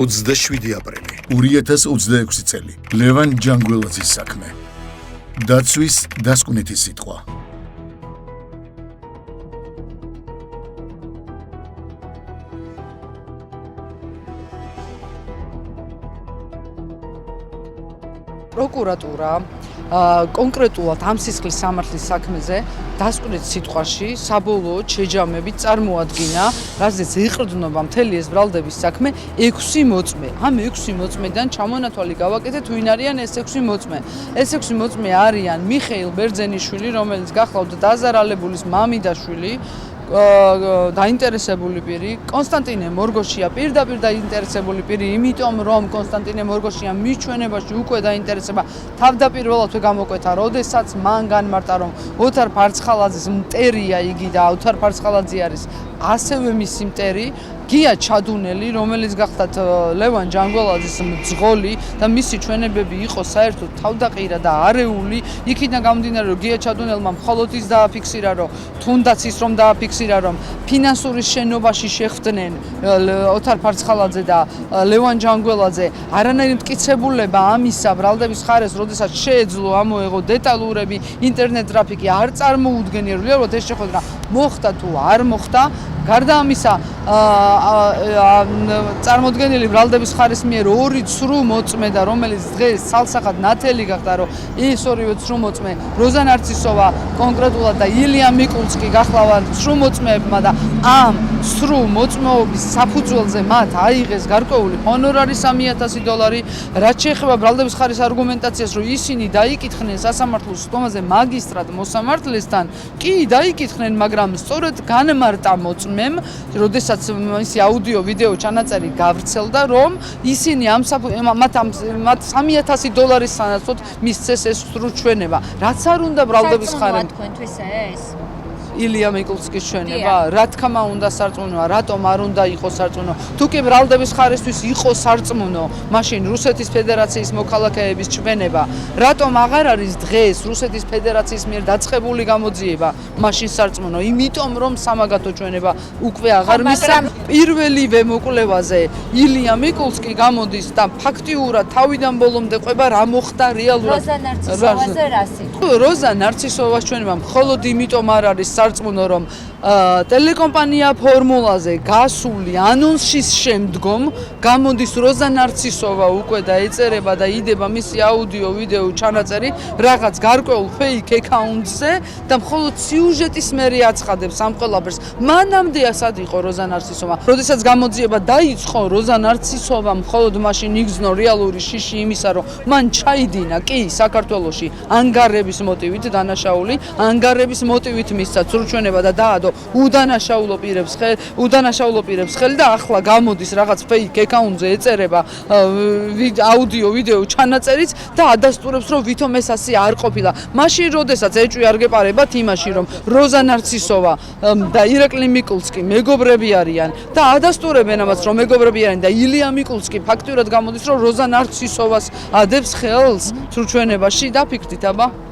27 აპრილი 2026 წელი ლევან ჯანგველაძის საქმე დაცვის დასკვნითი სიტყვა პროკურატურა კონკრეტულად ამ სისხლის სამართლის საქმეზე დასკვნით სიტყვაში საბოლოოდ შეჯამებით წარმოადგინა, რაზეც ეყრდნობა მთელი ეს ბრალდების საქმე 6 მოწმე. ამ 6 მოწმედან ჩამონათვალი გავაკეთეთ, ვინ არიან ეს 6 მოწმე. ეს 6 მოწმე არიან მიხეილ ბერძენიშვილი, რომელიც გახლავთ დაზარალებულის მამიდაშვილი, დაინტერესებული პირი, კონსტანტინე მორგოშია პირდაპირ დაინტერესებული პირი, იმიტომ რომ კონსტანტინე მორგოშია მის ჩვენებაში უკვე დაინტერესება თავდაპირველად გამოკვეთა, როდესაც მან განმარტა, რომ ოთარ ფარცხალაძის მტერია იგი და ოთარ ფარცხალაძე არის ასევე მისი მტერი, გია ჩადუნელი, რომელიც გახლავთ ლევან ჯანგველაძის მძღოლი და მისი ჩვენებები იყო საერთოდ თავდაყირა და არეული, იქიდან გამომდინარე, რომ გია ჩადუნელმა მხოლოდ ის დააფიქსირა, რომ თუნდაც ის რომ დააფიქსირა, რომ ფინანსური შენობაში შეხვდნენ ოთარ ფარცხალაძე და ლევან ჯანგველაძე, არანაირი მტკიცებულება ამისა ბრალდების ხარეს, როდესაც შეეძლო ამოეღო დეტალურები, ინტერნეტ ტრაფიკი არ წარმოუდგენია, რომ ეს შეხვედრა მოხდა თუ არ მოხდა. გარდა ამისა, წარმოდგენილი ბრალდების ხარის მიერ 2 ცრუ მოწმე და რომელიც დღეს ცალსახად ნათელი გახდა, რომ ის ორივე ცრუ მოწმე როზა ნარცისოვა კონკრეტულად და ილია მიკულსკი გახლავთ ცრუ მოწმეებმა და ამ ცრუ მოწმეობის საფუძველზე მათ აიღეს გარკვეული ჰონორარი $3000, რაც შეეხება ბრალდების ხარის არგუმენტაციას, რომ ისინი დაიკითხნენ სასამართლოს სტომაზე მაგისტრატ მოსამართლესთან, კი დაიკითხნენ, მაგრამ სწორედ განმარტა მოწმემ, როდესაც მისი აუდიო ვიდეო ჩანაწერი გავრცელდა, რომ ისინი მათ $3000 სანაცვლოდ მისცეს ეს სრულ ჩვენება. რაც არ უნდა ბრალდების ხარემ თქვენთვის ეს ილია მიკულსკის ჩვენება, რა თქმა უნდა სარწმუნოა, რატომ არ უნდა იყოს სარწმუნო? თუ კი ბრალდების ხარისთვის იყო სარწმუნო, მაშინ რუსეთის ფედერაციის მოქალაქეების ჩვენება, რატომ აღარ არის დღეს რუსეთის ფედერაციის მიერ დაწყებული გამოძიება, მაშინ სარწმუნო? იმიტომ რომ სამაგათო ჩვენება უკვე აღარ მისცა. პირველივე მოკვლევაზე ილია მიკულსკი გამოდის და ფაქტიურად თავიდან ბოლომდე ყვება რა მოხდა რეალურად. როზა ნარცისოვაზე რა სიტყვა? როზა ნარცისოვას ჩვენება მხოლოდ იმიტომ არ არის სარწმუნო, რომ ტელეკომპანია ფორმულაზე გასული ანონსის შემდგომ გამოდის როზა ნარცისოვა უკვე და ეწერება და იდება მისი აუდიო ვიდეო ჩანაწერი რაღაც გარკვეულ ფეიქ აკაუნტზე და მხოლოდ სიუჟეტის მერე აცხადებს ამ ყველაფერს. მანამდე ასად იყო როზა ნარცისოვა. როდესაც გამოძიება დაიწყო, როზა ნარცისოვა მხოლოდ მაშინ იგრძნო რეალური შიში იმისა, რომ მან ჩაიდინა კი საქართველოში ანგარების მოტივით დანაშაული, ანგარების მოტივით მისცა ცრუჩვენება და დაადო უდანაშაულო პირებს ხელი და ახლა გამოდის რაღაც ფეიქ აკაუნტზე ეწერება აუდიო ვიდეო ჩანაწერიც და ადასტურებს, რომ ვითომ ეს ასე არ ყოფილა. მაშინ როდესაც ეჭვი არ გეპარებათ იმაში, რომ როზა ნარცისოვა და ირაკლი მიკულსკი მეგობრები არიან და ადასტურებენ ამას, რომ მეგობრები არიან და ილია მიკულსკი ფაქტიურად გამოდის, რომ როზა ნარცისოვას ადებს ხელს ცრუჩვენებაში, დაფიქრდით აბა.